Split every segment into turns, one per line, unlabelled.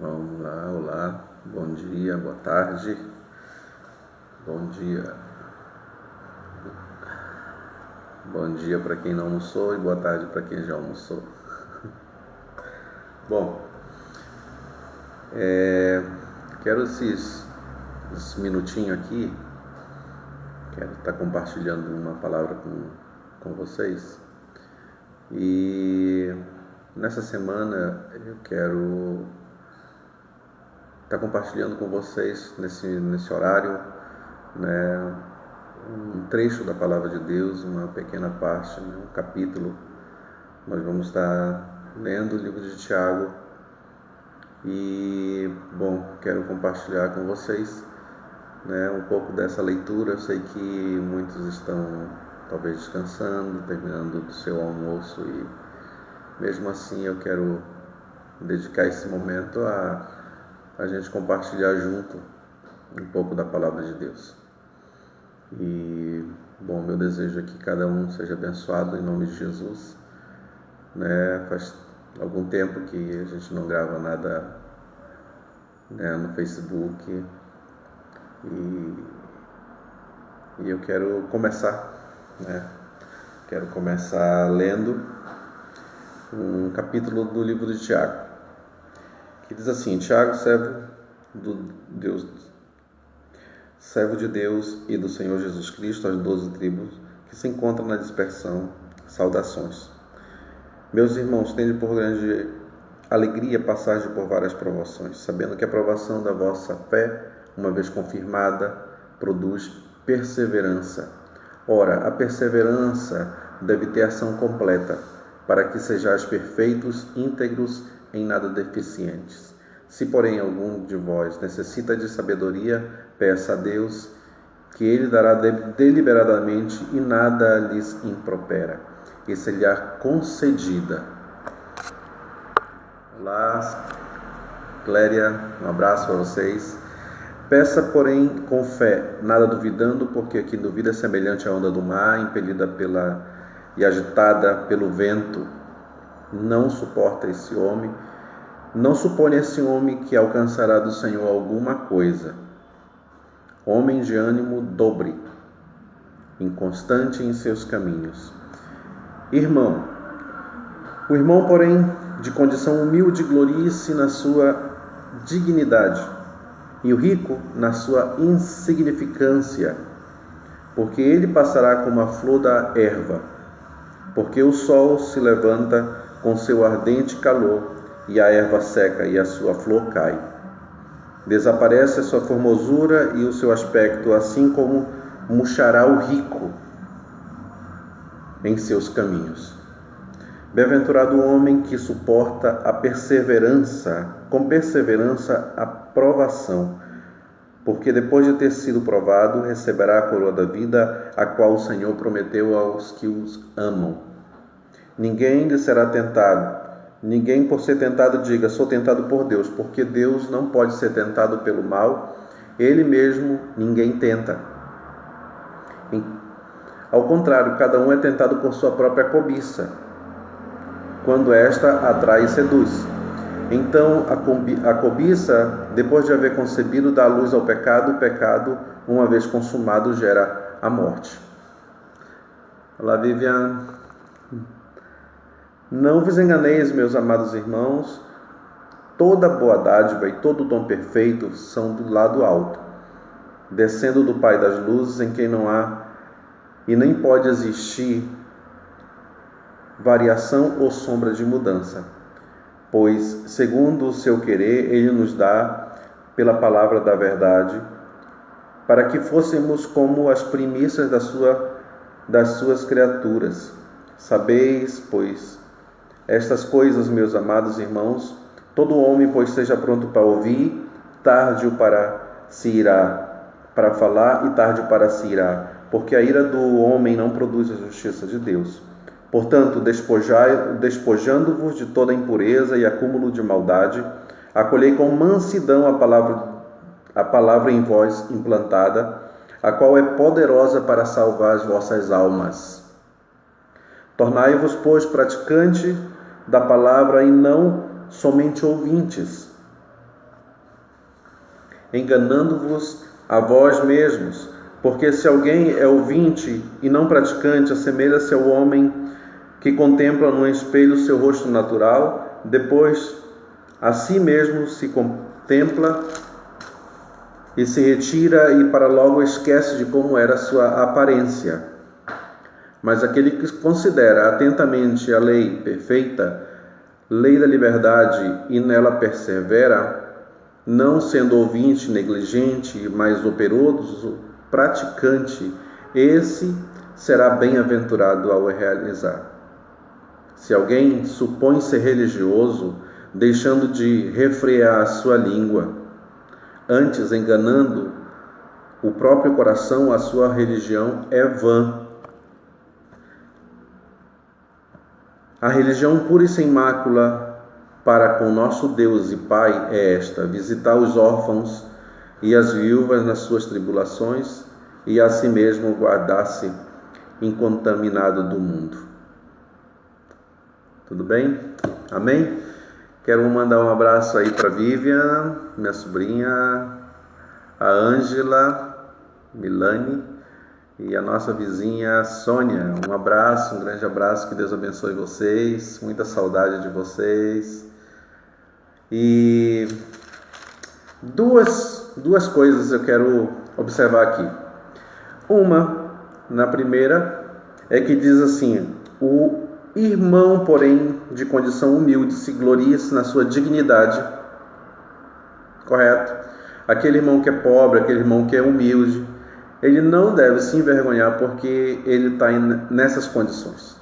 Vamos lá, olá, bom dia, boa tarde, bom dia. Bom dia para quem não almoçou e boa tarde para quem já almoçou. Bom, quero esse minutinho aqui, quero estar compartilhando uma palavra com vocês. E nessa semana eu quero estar compartilhando com vocês nesse horário, né, um trecho da palavra de Deus, uma pequena parte, um capítulo. Nós vamos estar lendo o livro de Tiago e, quero compartilhar com vocês, né, um pouco dessa leitura. Eu sei que muitos estão talvez descansando, terminando do seu almoço, e mesmo assim eu quero dedicar esse momento a gente compartilhar junto um pouco da palavra de Deus. E, meu desejo é que cada um seja abençoado em nome de Jesus, né? Faz algum tempo que a gente não grava nada, né, no Facebook, e eu quero começar, né? Quero começar lendo um capítulo do livro de Tiago, que diz assim: Tiago, servo de Deus e do Senhor Jesus Cristo, às 12 tribos que se encontram na dispersão, saudações. Meus irmãos, tende por grande alegria passar por várias provações, sabendo que a provação da vossa fé, uma vez confirmada, produz perseverança. Ora, a perseverança deve ter ação completa, para que sejais perfeitos, íntegros, em nada deficientes. Se, porém, algum de vós necessita de sabedoria, peça a Deus, que Ele dará deliberadamente, e nada lhes impropera, e se-lhe-á concedida. Olá, Cléria, um abraço para vocês. Peça, porém, com fé, nada duvidando, porque quem duvida é semelhante à onda do mar, impelida e agitada pelo vento. Não suporta esse homem, não supõe esse homem que alcançará do Senhor alguma coisa. Homem de ânimo dobre, inconstante em seus caminhos. O irmão, porém, de condição humilde, glorie-se na sua dignidade, e o rico na sua insignificância, porque ele passará como a flor da erva, porque o sol se levanta com seu ardente calor, e a erva seca e a sua flor cai. Desaparece a sua formosura e o seu aspecto, assim como murchará o rico em seus caminhos. Bem-aventurado o homem que suporta com perseverança a provação, porque depois de ter sido provado, receberá a coroa da vida, a qual o Senhor prometeu aos que os amam. Ninguém lhe será tentado. Ninguém, por ser tentado, diga: sou tentado por Deus, porque Deus não pode ser tentado pelo mal, Ele mesmo ninguém tenta. Ao contrário, cada um é tentado por sua própria cobiça, quando esta atrai e seduz. Então, a cobiça, depois de haver concebido, dá luz ao pecado. O pecado, uma vez consumado, gera a morte. Olá, Vivian. Não vos enganeis, meus amados irmãos, toda boa dádiva e todo dom perfeito são do lado alto, descendo do Pai das luzes, em quem não há e nem pode existir variação ou sombra de mudança, pois, segundo o seu querer, Ele nos dá, pela palavra da verdade, para que fôssemos como as primícias das suas criaturas. Sabeis, pois, estas coisas, meus amados irmãos, todo homem, pois, seja pronto para ouvir, tardio para se irar, para falar e tardio para se irar, porque a ira do homem não produz a justiça de Deus. Portanto, despojando-vos de toda impureza e acúmulo de maldade, acolhei com mansidão a palavra em vós implantada, a qual é poderosa para salvar as vossas almas. Tornai-vos, pois, praticante da palavra e não somente ouvintes, enganando-vos a vós mesmos. Porque se alguém é ouvinte e não praticante, assemelha-se ao homem que contempla no espelho seu rosto natural, depois a si mesmo se contempla e se retira e para logo esquece de como era a sua aparência. Mas aquele que considera atentamente a lei perfeita, lei da liberdade, e nela persevera, não sendo ouvinte negligente, mas operoso, praticante, esse será bem-aventurado ao realizar. Se alguém supõe ser religioso, deixando de refrear a sua língua, antes enganando o próprio coração, a sua religião é vã. A religião pura e sem mácula para com nosso Deus e Pai é esta: visitar os órfãos e as viúvas nas suas tribulações e a si mesmo guardar-se incontaminado do mundo. Tudo bem? Amém? Quero mandar um abraço aí para Vivian, minha sobrinha, a Ângela, Milane e a nossa vizinha Sônia. Um abraço, um grande abraço, que Deus abençoe vocês, muita saudade de vocês. E duas coisas eu quero observar aqui. Na primeira, é que diz assim: o irmão, porém, de condição humilde, se gloria-se na sua dignidade. Correto? Aquele irmão que é pobre, aquele irmão que é humilde, ele não deve se envergonhar porque ele está nessas condições.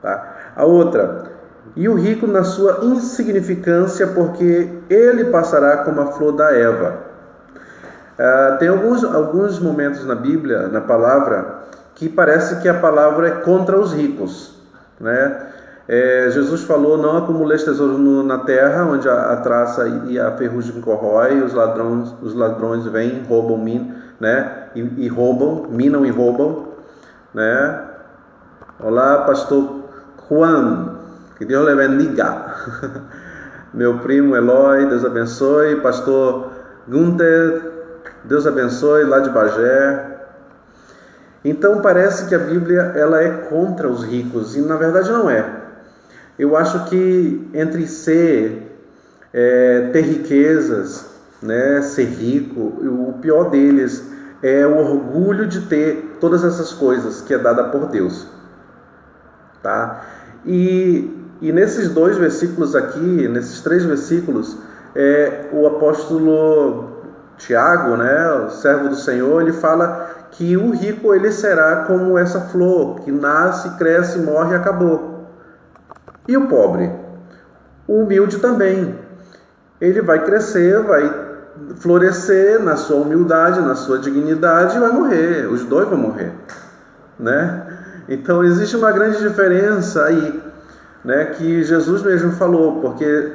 Tá? A outra: e o rico na sua insignificância, porque ele passará como a flor da erva. Tem alguns momentos na Bíblia, na palavra, que parece que a palavra é contra os ricos, né? Jesus falou: não acumuleis tesouro na terra, onde a traça e a ferrugem corrói, os ladrões vêm, roubam, né? E roubam, minam e roubam, né? Olá, pastor Juan, que Deus lhe bendiga. Meu primo Eloy, Deus abençoe. Pastor Gunther, Deus abençoe, lá de Bagé. Então parece que a Bíblia ela é contra os ricos, e na verdade não é. Eu acho que entre ter riquezas, né, ser rico, o pior deles é o orgulho de ter todas essas coisas que é dada por Deus. Tá? E nesses 2 versículos aqui, nesses 3 versículos, o apóstolo Tiago, né, o servo do Senhor, ele fala que o rico ele será como essa flor que nasce, cresce, morre e acabou. E o pobre? O humilde também. Ele vai crescer, vai florescer na sua humildade, na sua dignidade, e vai morrer. Os dois vão morrer, né? Então existe uma grande diferença aí, né, que Jesus mesmo falou, porque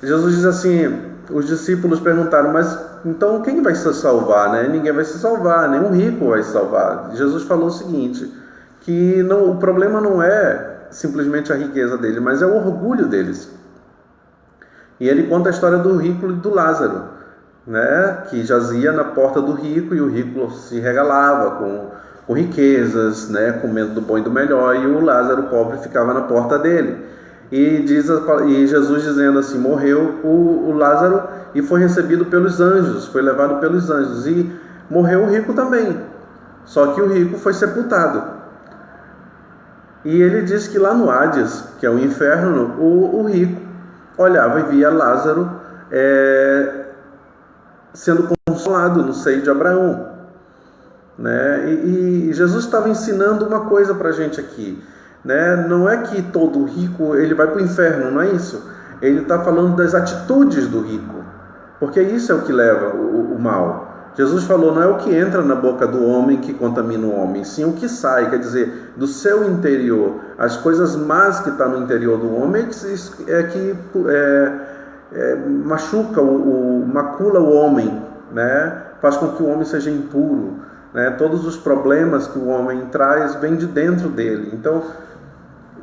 Jesus diz assim: os discípulos perguntaram, mas então quem vai se salvar, né? Ninguém vai se salvar, nem um rico vai se salvar. Jesus falou o seguinte, que o problema não é simplesmente a riqueza dele, mas é o orgulho deles. E ele conta a história do rico e do Lázaro, né? Que jazia na porta do rico, e o rico se regalava com riquezas, né? Comendo do bom e do melhor, e o Lázaro pobre ficava na porta dele. E Jesus dizendo assim: morreu o Lázaro e foi recebido pelos anjos, foi levado pelos anjos, e morreu o rico também, só que o rico foi sepultado. E ele diz que lá no Hades, que é o inferno, o rico olhava e via Lázaro sendo consolado no seio de Abraão, né? E Jesus estava ensinando uma coisa para a gente aqui, né? Não é que todo rico ele vai para o inferno, não é isso. Ele está falando das atitudes do rico, porque isso é o que leva o mal. Jesus falou: não é o que entra na boca do homem que contamina o homem, sim o que sai, quer dizer, do seu interior. As coisas más que estão no interior do homem machuca, macula o homem, né? Faz com que o homem seja impuro, né? Todos os problemas que o homem traz vêm de dentro dele. Então,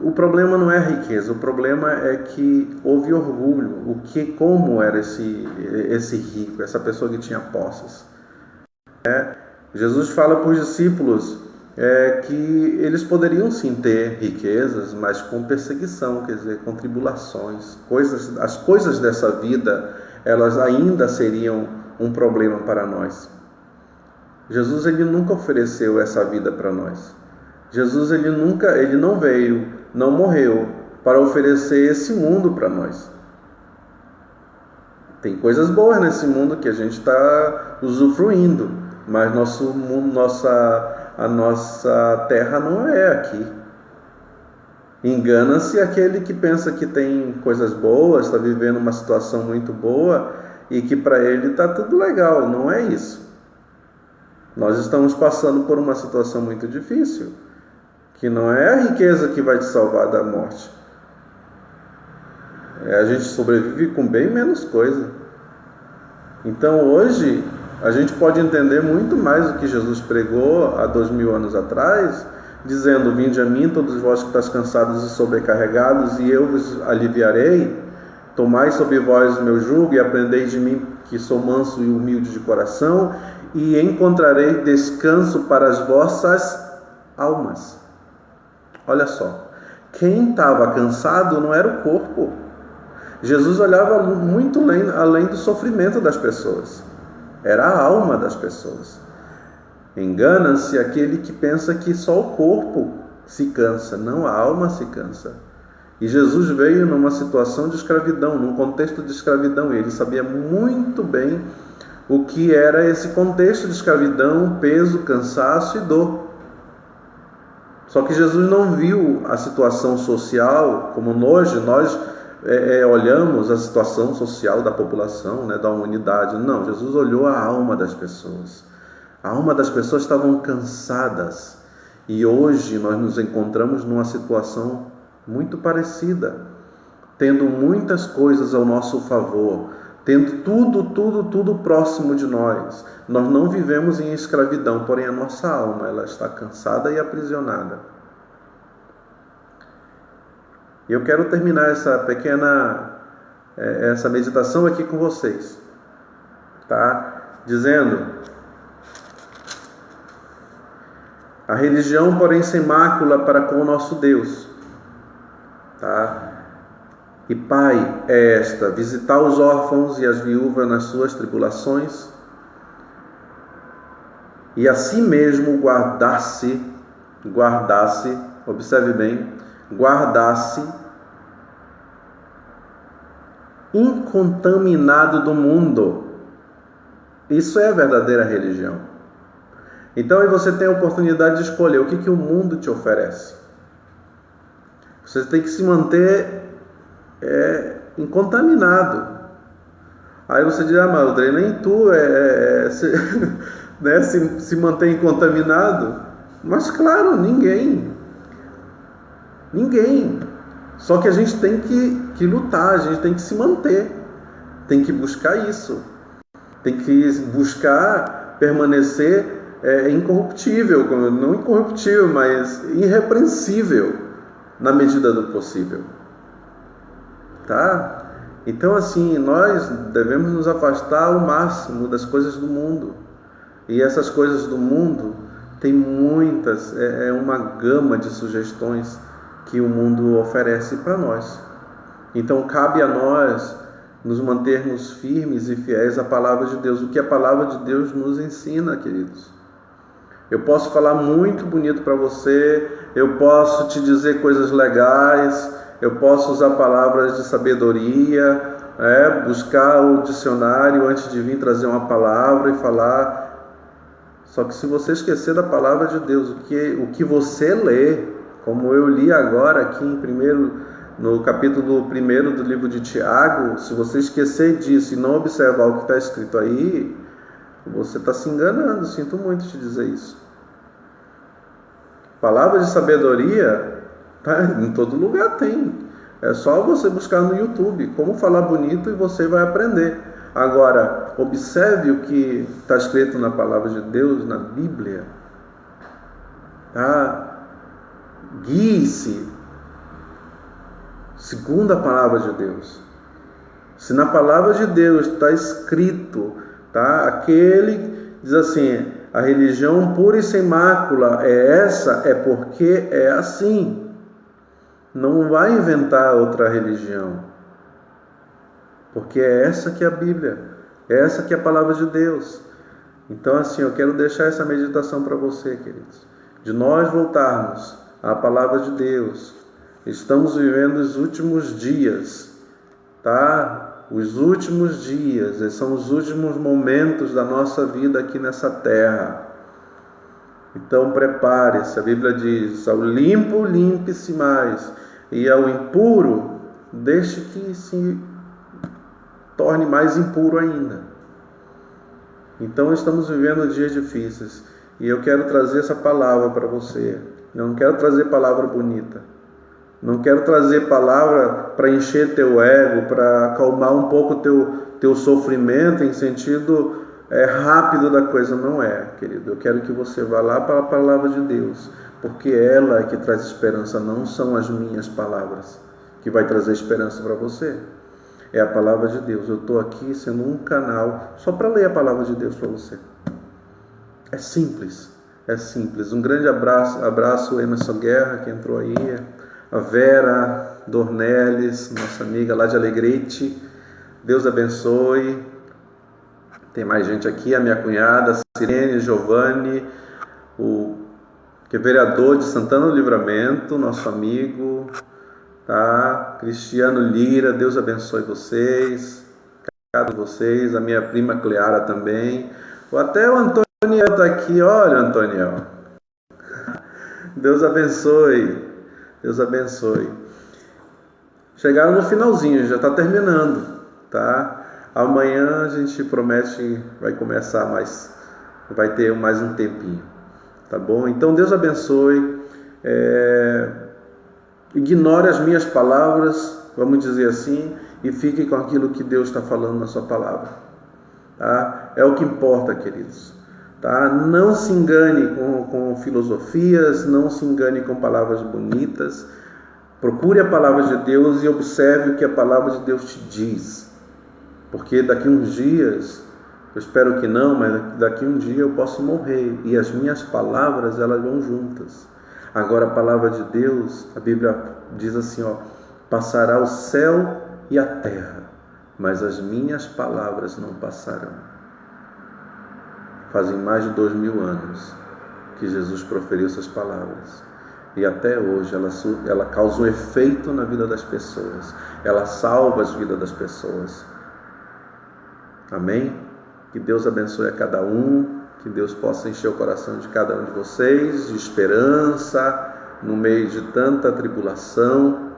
o problema não é a riqueza, o problema é que houve orgulho. Como era esse rico, essa pessoa que tinha posses? Jesus fala para os discípulos que eles poderiam sim ter riquezas, mas com perseguição, quer dizer, com tribulações. As coisas dessa vida, elas ainda seriam um problema para nós. Jesus, ele nunca ofereceu essa vida para nós. Jesus, ele não veio, não morreu para oferecer esse mundo para nós. Tem coisas boas nesse mundo que a gente está usufruindo, mas a nossa terra não é aqui. Engana-se aquele que pensa que tem coisas boas, está vivendo uma situação muito boa e que para ele está tudo legal. Não é isso. Nós estamos passando por uma situação muito difícil, que não é a riqueza que vai te salvar da morte. A gente sobrevive com bem menos coisa. Então hoje a gente pode entender muito mais o que Jesus pregou há 2000 anos atrás, dizendo: vinde a mim todos vós que estáis cansados e sobrecarregados, e eu vos aliviarei. Tomai sobre vós o meu jugo e aprendei de mim, que sou manso e humilde de coração, e encontrarei descanso para as vossas almas. Olha só, quem estava cansado não era o corpo. Jesus olhava muito além do sofrimento das pessoas. Era a alma das pessoas. Engana-se aquele que pensa que só o corpo se cansa. Não, a alma se cansa. E Jesus veio numa situação de escravidão, num contexto de escravidão. E ele sabia muito bem o que era esse contexto de escravidão, peso, cansaço e dor. Só que Jesus não viu a situação social como hoje nós olhamos a situação social da população, da humanidade. Não, Jesus olhou a alma das pessoas. A alma das pessoas estavam cansadas. E hoje nós nos encontramos numa situação muito parecida, tendo muitas coisas ao nosso favor, tendo tudo próximo de nós. Nós não vivemos em escravidão, porém a nossa alma, ela está cansada e aprisionada. E eu quero terminar essa meditação aqui com vocês, tá? Dizendo: a religião, porém, sem mácula para com o nosso Deus, tá? E Pai é esta: visitar os órfãos e as viúvas nas suas tribulações, e a si mesmo guardasse, observe bem, guardasse incontaminado do mundo. Isso é a verdadeira religião. Então aí você tem a oportunidade de escolher o que o mundo te oferece. Você tem que se manter incontaminado. Aí você diz: mas André, nem tu se mantém incontaminado. Mas claro, ninguém. Só que a gente tem que lutar, a gente tem que se manter, tem que buscar isso, tem que buscar permanecer incorruptível, não incorruptível, mas irrepreensível na medida do possível, tá? Então assim, nós devemos nos afastar ao máximo das coisas do mundo, e essas coisas do mundo tem muitas, uma gama de sugestões que o mundo oferece para nós. Então cabe a nós nos mantermos firmes e fiéis à palavra de Deus, o que a palavra de Deus nos ensina, queridos. Eu posso falar muito bonito para você, eu posso te dizer coisas legais, eu posso usar palavras de sabedoria, buscar o dicionário antes de vir trazer uma palavra e falar. Só que se você esquecer da palavra de Deus, o que você lê, como eu li agora aqui no capítulo 1 do livro de Tiago, se você esquecer disso e não observar o que está escrito aí, você está se enganando. Sinto muito te dizer isso. Palavra de sabedoria, em todo lugar tem. É só você buscar no YouTube como falar bonito e você vai aprender. Agora, observe o que está escrito na palavra de Deus, na Bíblia. Tá? Guie-se segundo a palavra de Deus. Se na palavra de Deus está escrito, tá? Aquele diz assim: a religião pura e sem mácula é essa, é porque é assim. Não vai inventar outra religião, porque é essa que é a Bíblia, é essa que é a palavra de Deus. Então, assim, eu quero deixar essa meditação para você, queridos, de nós voltarmos à palavra de Deus. Estamos vivendo os últimos dias, tá? Os últimos dias, são os últimos momentos da nossa vida aqui nessa terra. Então prepare-se, a Bíblia diz: ao limpo, limpe-se mais, e ao impuro, deixe que se torne mais impuro ainda. Então estamos vivendo dias difíceis, e eu quero trazer essa palavra para você. Eu não quero trazer palavra bonita, não quero trazer palavra para encher teu ego, para acalmar um pouco teu sofrimento em sentido rápido da coisa. Não é, querido. Eu quero que você vá lá para a palavra de Deus, porque ela é que traz esperança, não são as minhas palavras que vai trazer esperança para você. É a palavra de Deus. Eu estou aqui sendo um canal só para ler a palavra de Deus para você. É simples, é simples. Um grande abraço Emerson Guerra, que entrou aí, a Vera Dornelles, nossa amiga lá de Alegrete. Deus abençoe. Tem mais gente aqui, a minha cunhada, Sirene, Giovanni, que é vereador de Santana do Livramento, nosso amigo, tá? Cristiano Lira, Deus abençoe vocês, cada um de vocês, a minha prima Cleara também, ou até o Antoniel está aqui, olha, Antoniel. Deus abençoe, Deus abençoe. Chegaram no finalzinho, já está terminando, tá? Amanhã a gente promete, vai começar mais, vai ter mais um tempinho, tá bom? Então Deus abençoe. Ignore as minhas palavras, vamos dizer assim, e fique com aquilo que Deus está falando na sua palavra, tá? É o que importa, queridos, tá? Não se engane com filosofias, não se engane com palavras bonitas. Procure a palavra de Deus e observe o que a palavra de Deus te diz. Porque daqui uns dias, eu espero que não, mas daqui um dia eu posso morrer, e as minhas palavras, elas vão juntas. Agora a palavra de Deus, a Bíblia diz assim, passará o céu e a terra, mas as minhas palavras não passarão. Fazem mais de 2000 anos que Jesus proferiu essas palavras, e até hoje ela causa um efeito na vida das pessoas, ela salva as vidas das pessoas. Amém? Que Deus abençoe a cada um, que Deus possa encher o coração de cada um de vocês de esperança no meio de tanta tribulação,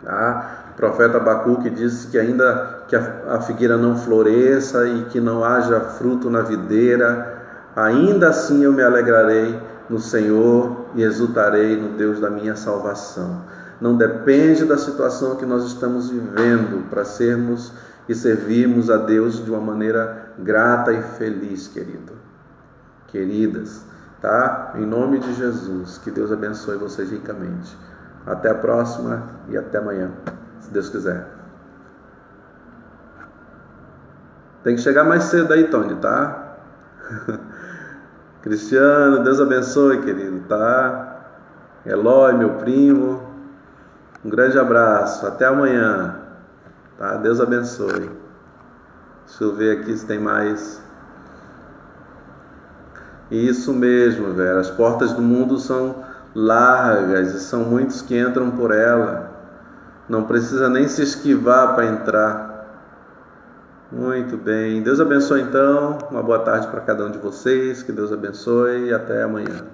tá? O profeta Abacuque disse que ainda que a figueira não floresça e que não haja fruto na videira, ainda assim eu me alegrarei no Senhor e exultarei no Deus da minha salvação. Não depende da situação que nós estamos vivendo para sermos e servirmos a Deus de uma maneira grata e feliz, queridas, tá? Em nome de Jesus, que Deus abençoe vocês ricamente. Até a próxima e até amanhã, se Deus quiser. Tem que chegar mais cedo aí, Tony, tá? Cristiano, Deus abençoe, querido, tá? Eloy, meu primo, um grande abraço, até amanhã. Tá? Deus abençoe. Deixa eu ver aqui se tem mais. Isso mesmo, velho. As portas do mundo são largas e são muitos que entram por ela. Não precisa nem se esquivar para entrar. Muito bem. Deus abençoe então. Uma boa tarde para cada um de vocês. Que Deus abençoe e até amanhã.